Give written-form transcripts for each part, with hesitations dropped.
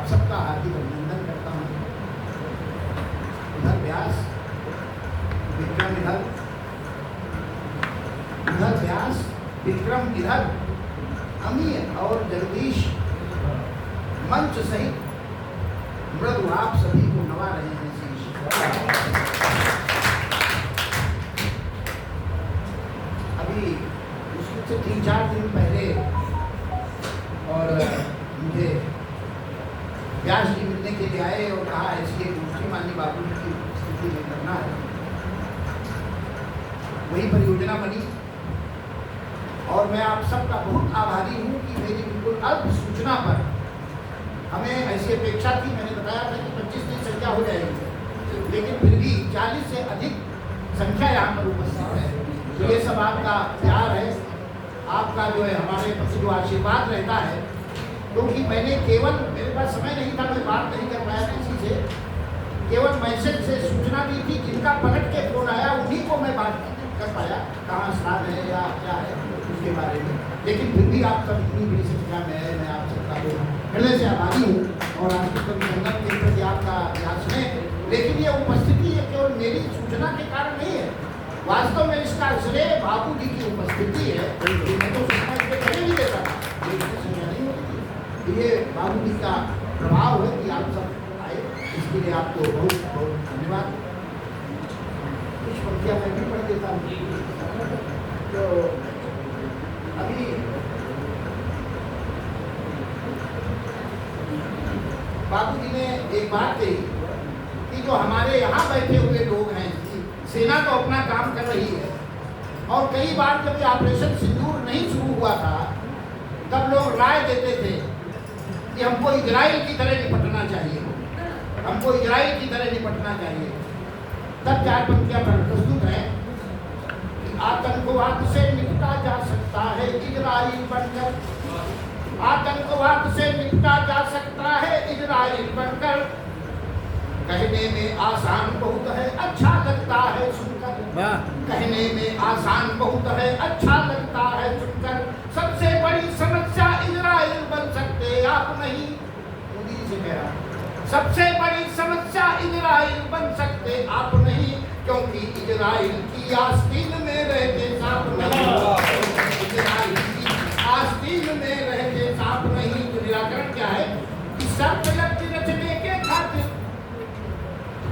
आप सबका हार्दिक अभिनंदन करता हूँ। उधर व्यास विक्रम इधर व्यास विक्रम इधर अमीर और जगदीश मंच सहित मृदु आप सभी को नवा रहे हैं। अभी मुश्किल से 3-4 दिन पहले और मुझे व्यास जी मिलने के लिए आए और कहा ऐसी एक गोष्ठी माननीय बाबू की स्थिति में करना है। वही परियोजना बनी और मैं आप सबका बहुत आभारी हूँ कि मेरी बिल्कुल अल्प सूचना पर हमें ऐसी अपेक्षा थी। मैंने बताया था कि 25 दिन संख्या हो जाएगी, लेकिन फिर भी 40 से अधिक संख्या यहाँ पर उपस्थित है। तो ये सब आपका प्यार है, आपका जो है हमारे प्रति जो आशीर्वाद रहता है। क्योंकि मैंने केवल मेरे पास समय नहीं था, मैं बात नहीं कर पाया किसी से, केवल मैसेज से सूचना दी थी। जिनका पलट के फोन आया उन्हीं को मैं बात कर पाया, कहाँ स्थान है या क्या है उसके बारे में। लेकिन फिर भी आप सब इतनी बड़ी संख्या में है, मैं आप सबका तो हृदय से आभारी हूँ और आपके संगठन के प्रति आपका प्रयास है। लेकिन ये उपस्थिति है केवल मेरी सूचना के कारण नहीं है, वास्तव में इसका श्रेय बाबू जी की उपस्थिति है। मैं तो सूचना के खड़े नहीं देता था, लेकिन संख्या नहीं होती थी। ये बाबू जी का प्रभाव है कि आप सब आए, इसके लिए आपको बहुत बहुत धन्यवाद। कुछ पंक्तियाँ मैं भी पढ़ देता हूँ। तो अभी बाबू जी ने एक बात कही कि जो हमारे यहाँ बैठे हुए लोग हैं, सेना तो अपना काम कर रही है और कई बार जब ये ऑपरेशन सिंदूर नहीं शुरू हुआ था तब लोग राय देते थे कि हमको इजराइल की तरह निपटना चाहिए, हमको इजराइल की तरह निपटना चाहिए। तब 4 पंक्तियां प्रस्तुत हैं कि आतंकवाद से निपटा जा सकता है इजराइल बनकर, आतंकवाद से निपटा जा सकता है इजराइल बनकर। कहने में आसान बहुत है, अच्छा लगता है सुनकर, कहने में आसान बहुत है, अच्छा लगता है सुनकर। सबसे बड़ी समस्या इजराइल बन सकते आप नहीं, मोदी से कह रहा, सबसे बड़ी समस्या इजराइल बन सकते आप नहीं, क्योंकि इजराइल की आस्तीन में रहते सांप नहीं, इजराइल की आस्तीन में रहते सांप नहीं। तो निराकरण क्या है कि सर्प रचने के खातिर,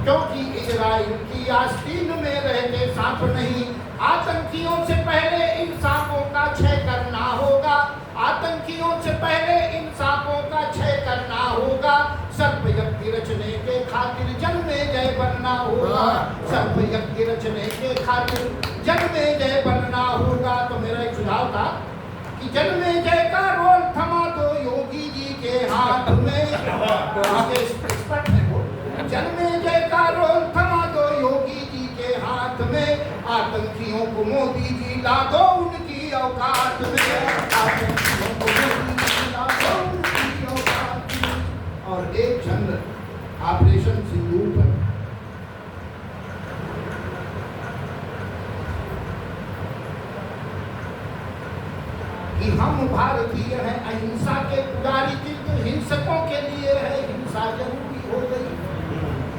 क्योंकि इजराइल की आस्तीन में रहते सांप नहीं। आतंकियों से पहले इन सांपों का क्षय करना होगा, आतंकियों से पहले इन सांपों का क्षय करना होगा। सर्प यज्ञ रचने के खातिर जन्मेजय बनना होगा, सर्प यज्ञ रचने के खातिर जन्मेजय बनना होगा। तो मेरा एक सुझाव था कि जन्मेजय का रोल थमा दो योगी जी के हाथ में, स्पष्ट है वो, जन्मेजय का रोल थमा दो योगी जी के हाथ में। आतंकियों को मोदी जी ला दो उनकी औकात में, आतंकियों को मोदी जी ला दो उनकी औकात में। और एक चंद्र ऑपरेशन सिंदूर पर कि हम भारतीय हैं अहिंसा के पुजारी, किंतु हिंसकों के लिए है हिंसा जरूरी हो गई।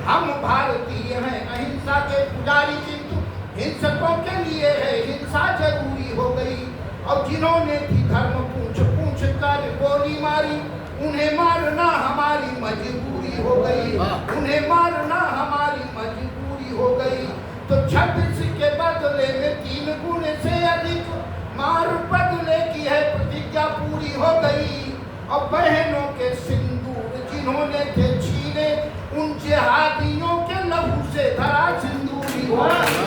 हम भारतीय हैं अहिंसा के पुजारी, किंतु हिंसकों के लिए है हिंसा जरूरी हो गई। और जिन्होंने भी धर्म पूछ पूछ कर गोली मारी, उन्हें मारना हमारी मजबूरी हो गई, उन्हें मारना हमारी मजबूरी हो गई। तो 26 के बदले में 3 गुण से अधिक मार बदले की है प्रतिज्ञा पूरी हो गई। और बहनों के सिंदूर जिन्होंने थे छीने, उन जिहादियों के लहू से धरा सिंदूरी हो गई,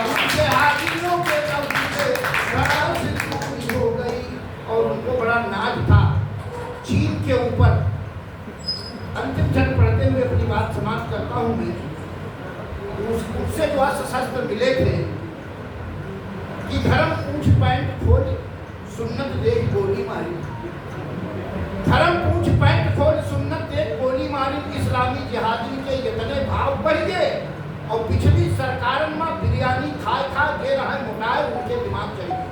उन जिहादियों के लहू से धरा सिंदूरी हो गई। और उनको बड़ा नाज था चीन के ऊपर। अंतिम क्षण पढ़ते हुए अपनी बात समाप्त करता हूँ मैं। उससे जो अस्त्र शस्त्र मिले थे कि धर्म पूछ पैंट खोल सुन्नत देख गोली मारी, धर्म पूछ पैंट खोल सुन्नत देख गोली मारी। इस्लामी जिहादी के इतने भाव बढ़ गए और पिछली सरकार में बिरयानी खाए खा दे रहा है मोटाए, उनके दिमाग चल गए।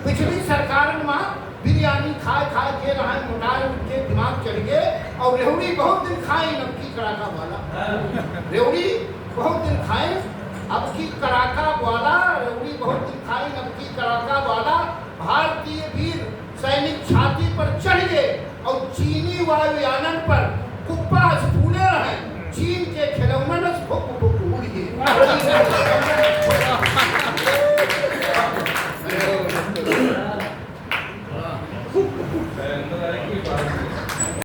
पिछली सरकार में बिरयानी खाए खा दे रहा है मोटाए, उनके दिमाग चढ़ गए। और रेवड़ी बहुत दिन खाए नमकी कड़ाका वाला, रेवड़ी बहुत दिन खाए अब की कड़ाका वाला, रेवड़ी बहुत दिन खाए नमकी कड़ाका वाला। भारतीय वीर सैनिक छाती पर चढ़ गए और चीनी वायुयानन पर कुप्पा स्फूले